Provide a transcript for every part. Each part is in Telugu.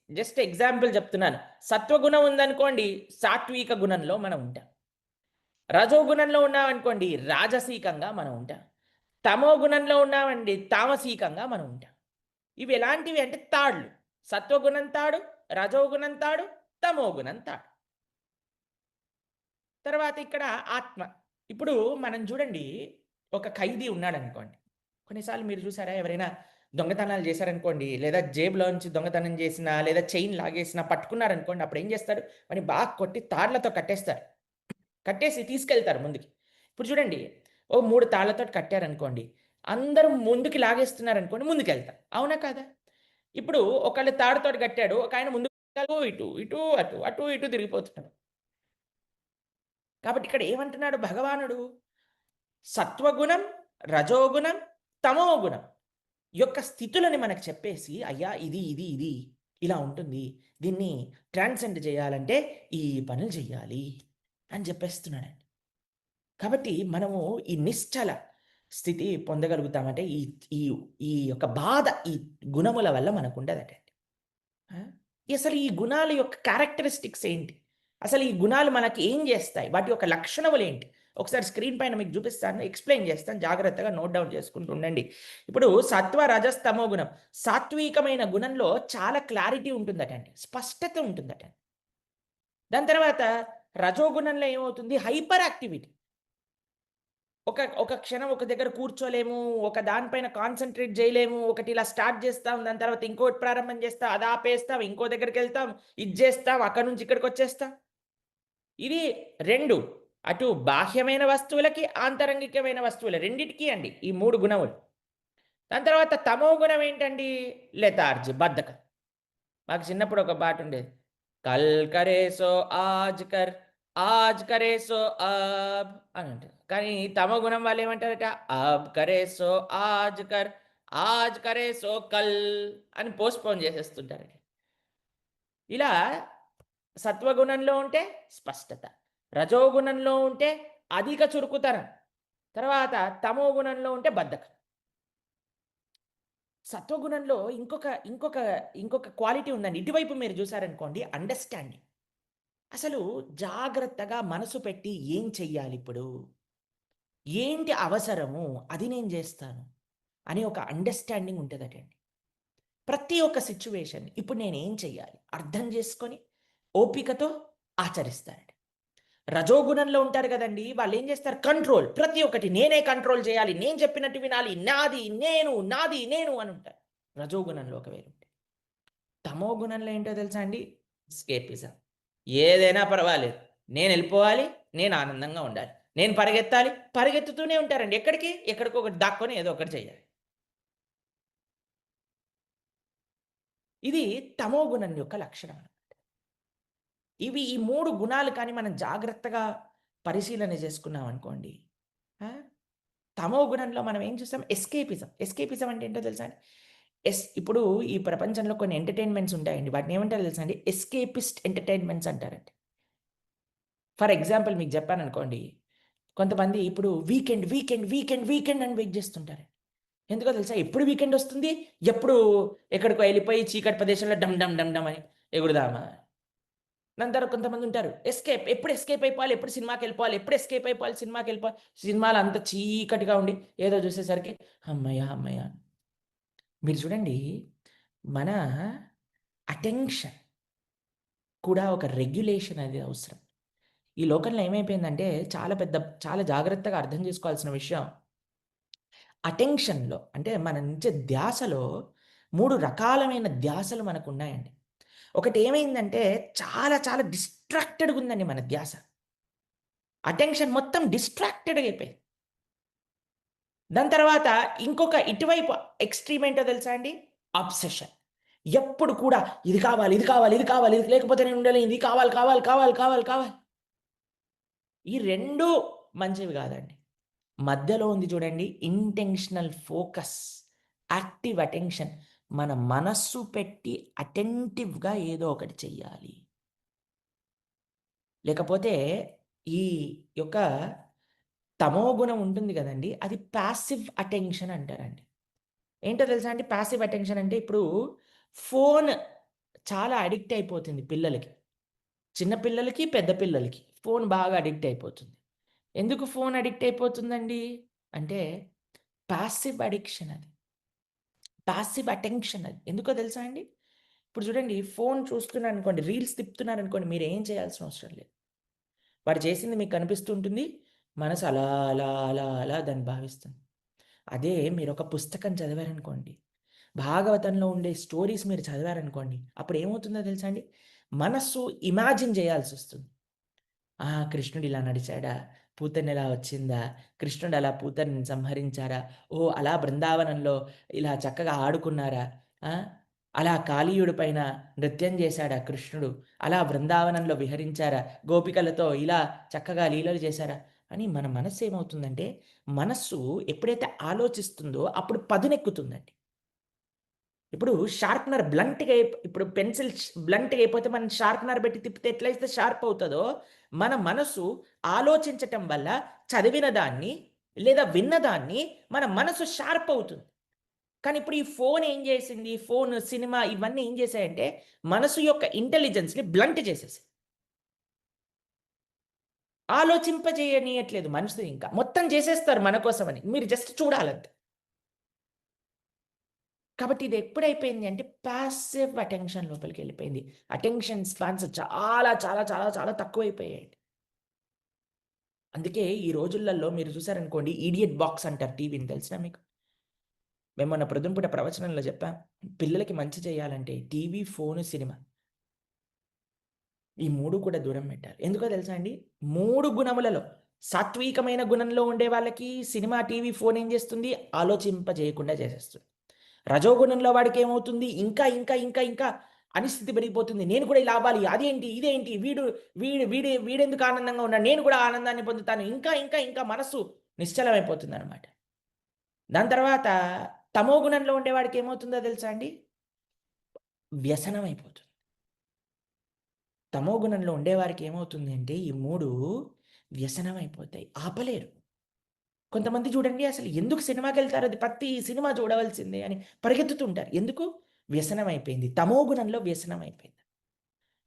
జస్ట్ ఎగ్జాంపుల్ చెప్తున్నాను. సత్వగుణం ఉందనుకోండి, సాత్విక గుణంలో మనం ఉంటాం. రజోగుణంలో ఉన్నామనుకోండి, రాజసీకంగా మనం ఉంటాం. తమో గుణంలో ఉన్నామండి, తామసీకంగా మనం ఉంటాం. ఇవి ఎలాంటివి అంటే తాళ్ళు. సత్వగుణం తాడు, రజోగుణం తాడు, తమోగుణం తాడు. తర్వాత ఇక్కడ ఆత్మ. ఇప్పుడు మనం చూడండి, ఒక ఖైదీ ఉన్నాడనుకోండి. కొన్నిసార్లు మీరు చూసారా, ఎవరైనా దొంగతనాలు చేశారనుకోండి, లేదా జేబులో నుంచి దొంగతనం చేసినా, లేదా చైన్ లాగేసినా పట్టుకున్నారనుకోండి, అప్పుడు ఏం చేస్తాడు? వాడిని బాగా కొట్టి తాళ్లతో కట్టేస్తారు. కట్టేసి తీసుకెళ్తారు ముందుకి. ఇప్పుడు చూడండి, ఓ 3 తాళ్లతోటి కట్టారనుకోండి, అందరూ ముందుకి లాగేస్తున్నారనుకోండి, ముందుకెళ్తారు. అవునా కాదా? ఇప్పుడు ఒకళ్ళు తాడుతోటి కట్టాడు, ఒకాయన ముందుకు ఇటు, ఇటు, అటు, అటు, ఇటు తిరిగిపోతున్నాడు. కాబట్టి ఇక్కడ ఏమంటున్నాడు భగవానుడు? సత్వగుణం, రజోగుణం, తమోగుణం యొక్క స్థితులని మనకు చెప్పేసి, అయ్యా ఇది ఇది ఇది ఇలా ఉంటుంది, దీన్ని ట్రాన్సెండ్ చేయాలంటే ఈ పనులు చెయ్యాలి అని చెప్పేస్తున్నాడండి. కాబట్టి మనము ఈ నిశ్చల స్థితి పొందగలుగుతామంటే ఈ ఈ ఈ యొక్క బాధ ఈ గుణముల వల్ల మనకు ఉండదటండి. అసలు ఈ గుణాల యొక్క క్యారెక్టరిస్టిక్స్ ఏంటి? అసలు ఈ గుణాలు మనకి ఏం చేస్తాయి? వాటి యొక్క లక్షణములు ఏంటి? ఒకసారి స్క్రీన్ పైన మీకు చూపిస్తాను, ఎక్స్‌ప్లెయిన్ చేస్తాను. జాగ్రత్తగా నోట్ డౌన్ చేసుకుంటూ ఉండండి. ఇప్పుడు సత్వ, రజస్, తమో గుణం. సాత్వికమైన గుణంలో చాలా క్లారిటీ ఉంటుందటండి. స్పష్టత ఉంటుందటండి. దాని తర్వాత రజోగుణంలో ఏమవుతుంది? Hyper activity. ఒక ఒక క్షణం ఒక దగ్గర కూర్చోలేము. ఒక దానిపైన కాన్సంట్రేట్ చేయలేము. ఒకటి ఇలా స్టార్ట్ చేస్తాం. దాని తర్వాత ఇంకోటి ప్రారంభం చేస్తాం. అది ఆపేస్తాం. ఇంకో దగ్గరికెళ్తాం. ఇది చేస్తాం. అక్కడి నుంచి ఇక్కడికొచ్చేస్తాం. ఇది 2 అటు బాహ్యమైన వస్తువులకి, ఆంతరంగికమైన వస్తువులు రెండిటికి అండి ఈ 3 గుణములు. దాని తర్వాత తమో గుణం ఏంటండి? లెథార్జీ, బద్ధకం. మాకు చిన్నప్పుడు ఒక పాటుండేది. కల్ కరే సో ఆజ్ కరే సో అబ్ అని అంటారు. కానీ తమో గుణం వాళ్ళు ఏమంటారట? అబ్ కరే సో ఆజ్ కరే సో కల్ అని పోస్ట్‌పోన్ చేసేస్తుంటారట. ఇలా సత్వగుణంలో ఉంటే స్పష్టత, రజోగుణంలో ఉంటే అధిక చురుకుతనం, తర్వాత తమో గుణంలో ఉంటే బద్ధకం. సత్వగుణంలో ఇంకొక క్వాలిటీ ఉందండి. ఇటువైపు మీరు చూసారనుకోండి, అండర్‌స్టాండింగ్. అసలు జాగ్రత్తగా మనసు పెట్టి ఏం చెయ్యాలిప్పుడు? ఏంటి అవసరము? అది నేను జేస్తాను. అనే ఒక అండర్‌స్టాండింగ్ ఉంటదటండి. ప్రతి ఒక్క సిట్యుయేషన్ ఇప్పుడు నేనేం చెయ్యాలి? అర్థం జేసుకొని, ఓపికతో ఆచరిస్తారట. రజోగుణంలో ఉంటారు గదండీ! వాళ్ళేం జేస్తారు? కంట్రోల్. ప్రతి ఒక్కటి నేనే కంట్రోల్ జేయాలి. నేను చెప్పినట్టు వినాలి. నాది నేను అనుంటారు. రజోగుణంలో ఒకవేళ ఉంటే. తమో గుణంలో ఏంటో తెలుసా అండి? ఎస్కేపిజం. ఏదైనా పర్వాలేదు. నేనెళ్ళిపోవాలి. నేను ఆనందంగా ఉండాలి. నేను పరిగెత్తాలి. పరిగెత్తుతూనే ఉంటారండి. ఎక్కడికి? ఎక్కడికో ఒకటి దాక్కొని ఏదో ఒకటి చేయాలి. ఇది తమో గుణం యొక్క లక్షణం అన్నమాట. ఈ 3 గుణాలు కానీ మనం జాగ్రత్తగా పరిశీలన చేసుకున్నామనుకోండి. ఆ! తమో గుణంలో మనం ఏం చూస్తాం? ఎస్కేపిజం. ఎస్కేపిజం అంటే ఏంటో తెలుసా అండి? ఇప్పుడు ఈ ప్రపంచంలో కొన్ని ఎంటర్‌టైన్‌మెంట్స్ ఉంటాయండి. వాటిని ఏమంటారో తెలుసా అండి? ఎస్కేపిస్ట్ ఎంటర్‌టైన్‌మెంట్స్ అంటారండి. ఫర్ ఎగ్జాంపుల్ మీకు చెప్పాననుకోండి. కొంతమంది ఇప్పుడు వీకెండ్ అని వెయిట్ చేస్తుంటారు. ఎందుకో తెలుసా? ఎప్పుడు వీకెండ్ వస్తుంది? ఎప్పుడు ఎక్కడికో ఎళ్ళిపోయి చీకటి ప్రదేశంలో డమ్ డమ్ డమ్ డమ్ అని ఎగురుదామా? దాని తర్వాత కొంతమందుంటారు. ఎప్పుడు ఎస్కేప్ అయిపోవాలి, ఎప్పుడు సినిమాకెళ్ళిపోవాలి, ఎప్పుడు ఎస్కేప్ అయిపోవాలి, సినిమాకెళ్ళిపోవాలి. సినిమాలో అంతా చీకటిగా ఉండి ఏదో చూసేసరికి హమ్మయ్య! మీరు చూడండి, మన అటెన్షన్ కూడా ఒక రెగ్యులేషన్ అనేది అవసరం. ఈ లోకంలో ఏమైపోయిందంటే చాలా జాగ్రత్తగా అర్థం చేసుకోవాల్సిన విషయం. అటెన్షన్‌లో అంటే మన నుంచే ధ్యాసలో 3 రకాలమైన ధ్యాసలు మనకున్నాయండి. ఒకటేమైందంటే చాలా డిస్ట్రాక్టెడ్‌గా ఉందండి మన ధ్యాస. అటెన్షన్ మొత్తం డిస్ట్రాక్టెడ్‌గా అయిపోయింది. దాని తర్వాత ఇటువైపు ఎక్స్‌ట్రీమ్ ఏంటో తెలుసా అండి? అబ్సెషన్. ఎప్పుడు కూడా ఇది లేకపోతే నేను ఉండలేను. ఇది కావాలి. ఈ 2 మంచివి కాదండి. మధ్యలో ఉంది చూడండి, ఇంటెన్షనల్ ఫోకస్, యాక్టివ్ అటెన్షన్. మన మనస్సు పెట్టి అటెంటివ్‌గా ఏదో ఒకటి చెయ్యాలి. లేకపోతే ఈ యొక్క తమోగుణం ఉంటుంది గదండీ! అది పాసివ్ అటెన్షన్ అంటారండి. ఏంటో తెలుసా అండి పాసివ్ అటెన్షన్ అంటే? ఇప్పుడు ఫోన్ చాలా అడిక్ట్ అయిపోతుంది పిల్లలకి. చిన్న పిల్లలకి, పెద్ద పిల్లలకి ఫోను బాగా అడిక్ట్ అయిపోతుంది. ఎందుకు ఫోను అడిక్ట్ అయిపోతుందండి? అంటే పాసివ్ అడిక్షన్ అది. పాసివ్ అటెన్షన్ అది. ఎందుకో తెలుసా అండి? ఇప్పుడు చూడండి ఫోను చూస్తున్నారనుకోండి, రీల్స్ తిప్పుతున్నారనుకోండి మీరేం చేయాల్సిన అవసరం లేదు. వాడు చేసింది మీకు కనిపిస్తూ ఉంటుంది. మనసు అలా, అలా, అలా, అలా దాన్ని భావిస్తుంది. అదే మీరొక పుస్తకం చదివారనుకోండి, భాగవతంలో ఉండే స్టోరీస్ మీరు చదివారనుకోండి, అప్పుడు ఏమవుతుందో తెలుసా అండి? మనస్సు ఇమాజిన్ చేయాల్సొస్తుంది. ఆ! కృష్ణుడు ఇలా నడిచాడా? పూతన ఇలా వచ్చిందా? కృష్ణుడు అలా పూతనని సంహరించారా? ఓహ్! అలా బృందావనంలో ఇలా చక్కగా ఆడుకున్నారా? ఆ! అలా కాళీయుడి పైన నృత్యం చేశాడా కృష్ణుడు? అలా బృందావనంలో విహరించారా? గోపికలతో ఇలా చక్కగా లీలలు చేశారా? అని మన మనస్సు ఏమవుతుందంటే, మనస్సు ఎప్పుడైతే ఆలోచిస్తుందో అప్పుడు పదునెక్కుతుందండి. ఇప్పుడు షార్ప్‌నర్ ఇప్పుడు పెన్సిల్ బ్లంట్‌గా అయిపోతే మనం షార్ప్‌నర్ పెట్టి తిప్పితే ఎట్లయితే షార్ప్ అవుతదో, మన మనసు ఆలోచించటం వల్ల చదివిన దాన్ని లేదా విన్న దాన్ని మన మనసు షార్ప్ అవుతుంది. కానీ ఇప్పుడు ఈ ఫోన్ ఏం చేసింది? ఫోను, సినిమా ఇవన్నీ ఏం చేశాయంటే మనసు యొక్క ఇంటెలిజెన్స్‌ని బ్లంట్ చేసేసాయి. ఆలోచింపజేయనీయట్లేదు మనిషిని ఇంకా. మొత్తం చేసేస్తారు మన కోసమని. మీరు జస్ట్ చూడాలంతే. కాబట్టి ఇది ఎప్పుడైపోయింది అంటే పాసివ్ అటెన్షన్ లోపలికెళ్ళిపోయింది. అటెన్షన్ స్పాన్స్ చాలా, చాలా, చాలా, చాలా తక్కువైపోయాయండి. అందుకే ఈ రోజులలో మీరు చూసారనుకోండి ఇడియట్ బాక్స్ అంటారు టీవీని తెలుసా మీకు? మేము మొన్న ప్రొద్దునపూట ప్రవచనంలో చెప్పాం. పిల్లలకి మంచి చేయాలంటే టీవీ, ఫోను, సినిమా ఈ 3 కూడా దూరం పెట్టాలి. ఎందుకో తెలుసా అండి? 3 గుణములలో సాత్వికమైన గుణంలో ఉండే వాళ్ళకి సినిమా, టీవీ, ఫోన్ ఏం చేస్తుంది? ఆలోచింపజేయకుండా చేసేస్తుంది. రజోగుణంలో వాడికేమవుతుంది? ఇంకా, ఇంకా, ఇంకా, ఇంకా అనిస్థితి పెరిగిపోతుంది. నేను కూడా ఇలా అవ్వాలి. అదేంటి? ఇదేంటి? వీడెందుకు ఆనందంగా ఉన్నాడు? నేను కూడా ఆనందాన్ని పొందుతాను. ఇంకా, ఇంకా, ఇంకా మనస్సు నిశ్చలమైపోతుందనమాట. దాని తర్వాత తమో గుణంలో ఉండేవాడికి ఏమవుతుందో తెలుసా అండి? వ్యసనం అయిపోతుంది. తమో గుణంలో ఉండేవారికి ఏమవుతుంది అంటే ఈ 3 వ్యసనం అయిపోతాయి. ఆపలేరు. కొంతమంది చూడండి అసలు ఎందుకు సినిమాకెళ్తారు? అది ప్రతి సినిమా చూడవలసిందే అని పరిగెత్తుతుంటారు. ఎందుకు? వ్యసనం అయిపోయింది. తమో గుణంలో వ్యసనం అయిపోయింది.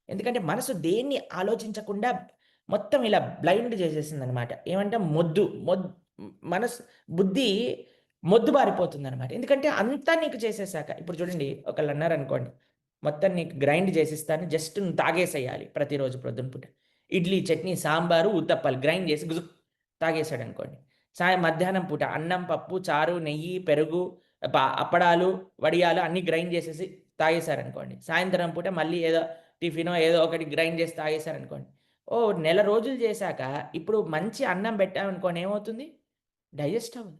ఎందుకంటే మనసు దేన్ని ఆలోచించకుండా మొత్తం ఇలా బ్లైండ్ చేసేసిందనమాట. ఏమంటే మనసు బుద్ధి మొద్దుబారిపోతుందనమాట. ఎందుకంటే అంతా నీకు చేసేసాక ఇప్పుడు చూడండి ఒకళ్ళన్నారనుకోండి, మొత్తం నీకు గ్రైండ్ చేసిస్తాను జస్ట్ నువ్వు తాగేసేయాలి ప్రతిరోజు ప్రొద్దున పూట. ఇడ్లీ, చట్నీ, సాంబారు, ఉత్తప్పాలు గ్రైండ్ చేసి గుజుక్ తాగేసాడనుకోండి. మధ్యాహ్నం పూట అన్నం, పప్పు, చారు, నెయ్యి, పెరుగు, అప్పడాలు, వడియాలు అన్నీ గ్రైండ్ చేసేసి తాగేసారనుకోండి. సాయంత్రం పూట మళ్ళీ ఏదో టిఫినో ఏదో ఒకటి గ్రైండ్ చేసి తాగేసారనుకోండి. ఓహ్! నెల రోజులు చేశాక ఇప్పుడు మంచి అన్నం పెట్టామనుకోండి ఏమవుతుంది? డైజెస్ట్ అవ్వదు.